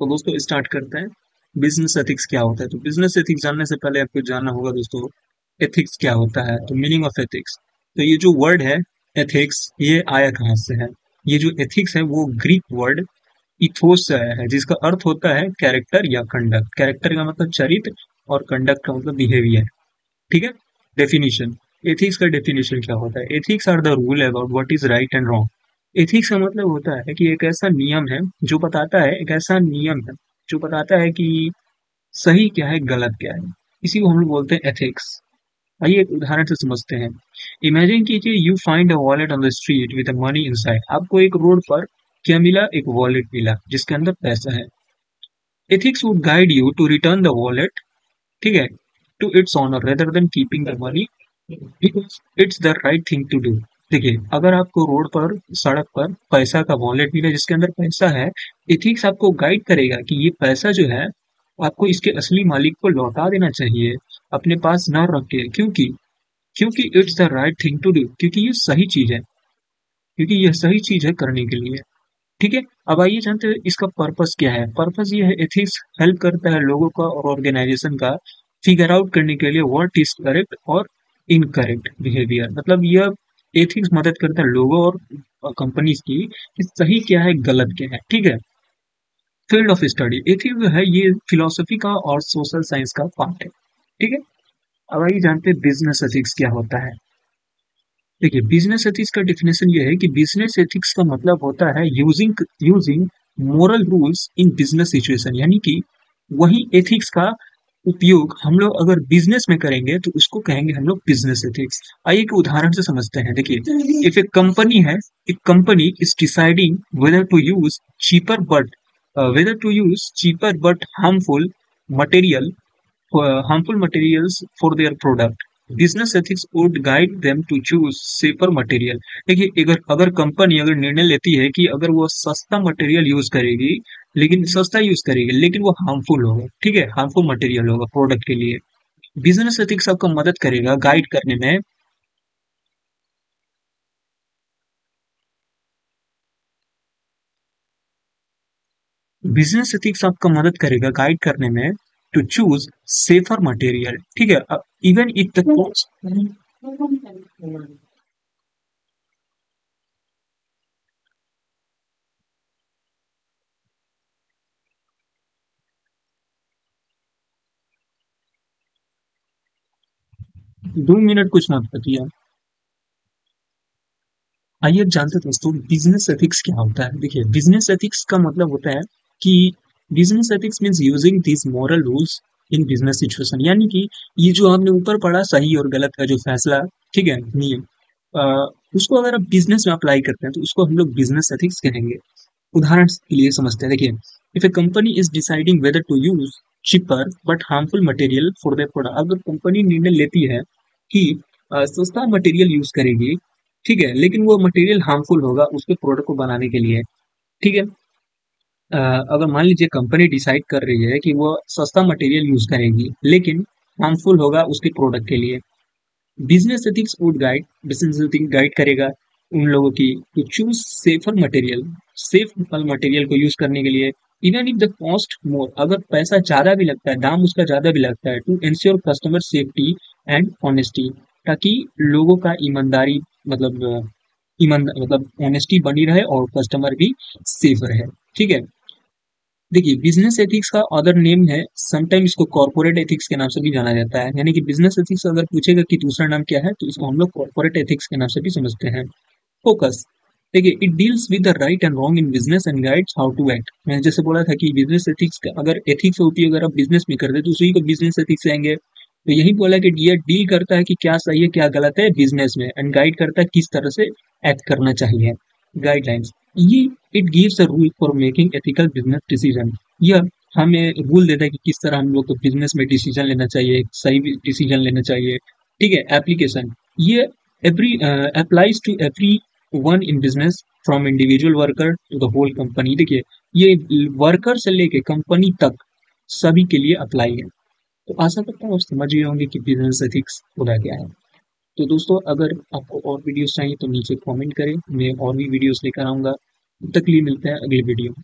तो दोस्तों स्टार्ट करते हैं। बिजनेस एथिक्स क्या होता है? तो बिजनेस एथिक्स जानने से पहले आपको जानना होगा दोस्तों, एथिक्स क्या होता है। तो मीनिंग ऑफ एथिक्स, तो ये जो वर्ड है एथिक्स, ये आया कहाँ से है? ये जो एथिक्स है वो ग्रीक वर्ड इथोस से आया है, जिसका अर्थ होता है कैरेक्टर या कंडक्ट। कैरेक्टर का मतलब चरित्र और कंडक्ट का मतलब बिहेवियर। ठीक है। डेफिनेशन, एथिक्स का डेफिनेशन क्या होता है? Ethics are the rule about what is right and wrong. Ethics का मतलब होता है कि एक ऐसा नियम है जो बताता है, एक ऐसा नियम है जो बताता है कि सही क्या है, गलत क्या है। इसी को हम लोग बोलते हैं एथिक्स। आइए एक उदाहरण से समझते हैं। इमेजिन कीजिए you find a wallet on the street with money inside. आपको एक रोड पर क्या मिला? एक वॉलेट मिला जिसके अंदर पैसा है। Ethics would guide you to return the wallet, ठीक है, to its owner rather than keeping the money, because it's the right thing to do. देखिए, अगर आपको रोड पर, सड़क पर पैसा का वॉलेट मिला जिसके अंदर पैसा है, एथिक्स आपको गाइड करेगा कि ये पैसा जो है आपको इसके असली मालिक को लौटा देना चाहिए, अपने पास न रख के। क्योंकि क्योंकि it's the right thing to do, क्योंकि ये सही चीज है, क्योंकि यह सही चीज है करने के लिए। ठीक है। अब आइए जानते हैं इसका पर्पस क्या है। पर्पस ये है, एथिक्स हेल्प करता है लोगों का और ऑर्गेनाइजेशन का फिगर आउट करने के लिए व्हाट इज करेक्ट और इनकरेक्ट बिहेवियर। मतलब यह एथिक्स मदद करता है लोगों और कंपनीज की कि सही क्या है, गलत क्या है। ठीक है। फील्ड ऑफ स्टडी, एथिक्स जो है ये फिलोसफी का और सोशल साइंस का पार्ट है। ठीक है। अब आइए जानते हैं बिजनेस एथिक्स क्या होता है। देखिए, बिजनेस एथिक्स का डेफिनेशन ये है कि बिजनेस एथिक्स का मतलब होता है using using moral rules in business situation. यानी कि वही एथिक्स का उपयोग हम लोग अगर बिजनेस में करेंगे तो उसको कहेंगे हम लोग बिजनेस एथिक्स। आइए एक उदाहरण से समझते हैं। देखिए, इफ ए कंपनी है, एक company is deciding whether to use cheaper but harmful material harmful materials for their product. Business ethics would guide them to choose safer material. देखिए, अगर अगर कंपनी अगर निर्णय लेती है कि अगर वो सस्ता मटेरियल यूज करेगी, लेकिन सस्ता यूज करेगी लेकिन वो हार्मफुल होगा, ठीक है, हार्मफुल मटेरियल होगा प्रोडक्ट के लिए, बिजनेस एथिक्स आपको मदद करेगा गाइड करने में। बिजनेस एथिक्स आपको मदद करेगा गाइड करने में टू चूज सेफर मटेरियल। ठीक है। Even if the cost, 2 minute कुछ मत बतिया। आइए अब जानते हैं दोस्तों बिजनेस एथिक्स क्या होता है। देखिए, बिजनेस एथिक्स का मतलब होता है कि business ethics means using this moral rules in business situation. यानी कि ये जो हमने ऊपर पढ़ा सही और गलत का जो फैसला, ठीक है, नियम, उसको अगर आप बिजनेस में अप्लाई करते हैं तो उसको हम लोग बिजनेस एथिक्स कहेंगे। उदाहरण के लिए समझते हैं। देखिए, if a company is deciding whether to use cheaper but harmful material for their product. अगर कंपनी निर्णय लेती है कि सस्ता मटेरियल यूज करेगी, ठीक है, लेकिन वो मटेरियल हार्मफुल होगा उसके प्रोडक्ट को बनाने के लिए। ठीक है। अगर मान लीजिए कंपनी डिसाइड कर रही है कि वो सस्ता मटेरियल यूज करेगी लेकिन हार्मफुल होगा उसके प्रोडक्ट के लिए, business ethics would guide, business ethics guide करेगा उन लोगों की to choose safer material, safe material को यूज करने के लिए। Even if the cost more, अगर पैसा ज्यादा भी लगता है, दाम उसका ज्यादा भी लगता है, to ensure customer safety and honesty, ताकि लोगों का ईमानदारी, मतलब मतलब ऑनेस्टी बनी रहे और कस्टमर भी सेफ रहे। ठीक है। देखिए, बिजनेस एथिक्स का अदर नेम है, समटाइम इसको कॉर्पोरेट एथिक्स के नाम से भी जाना जाता है। यानी कि बिजनेस एथिक्स अगर पूछेगा कि दूसरा नाम क्या है तो इसको हम लोग कॉर्पोरेट एथिक्स के नाम से भी समझते हैं। फोकस, देखिए, it deals with the right and wrong in business and guides how to act. मैंने जैसे बोला था कि बिजनेस एथिक्स का अगर एथिक्स होती है, अगर आप बिजनेस में करते तो उसी को बिजनेस एथिक्स कहेंगे। तो यही बोला कि ये डील करता है कि क्या सही है क्या गलत है बिजनेस में, एंड गाइड करता है किस तरह से एक्ट करना चाहिए। गाइडलाइंस, ये it gives a rule for making ethical business decision. यह हमें रूल देता है कि किस तरह हम लोग को बिजनेस में डिसीजन लेना चाहिए, सही डिसीजन लेना चाहिए। ठीक है। एप्लीकेशन, ये every applies to every one in business, from individual worker to the whole company. देखिए, ये वर्कर से लेके कंपनी तक सभी के लिए अप्लाई है। तो आशा करता हूँ आप समझ गए होंगे कि बिजनेस एथिक्स होता क्या है। तो दोस्तों, अगर आपको और वीडियोस चाहिए तो नीचे कमेंट करें, मैं और भी वीडियोस लेकर आऊंगा। तब तक के लिए मिलते हैं अगली वीडियो में।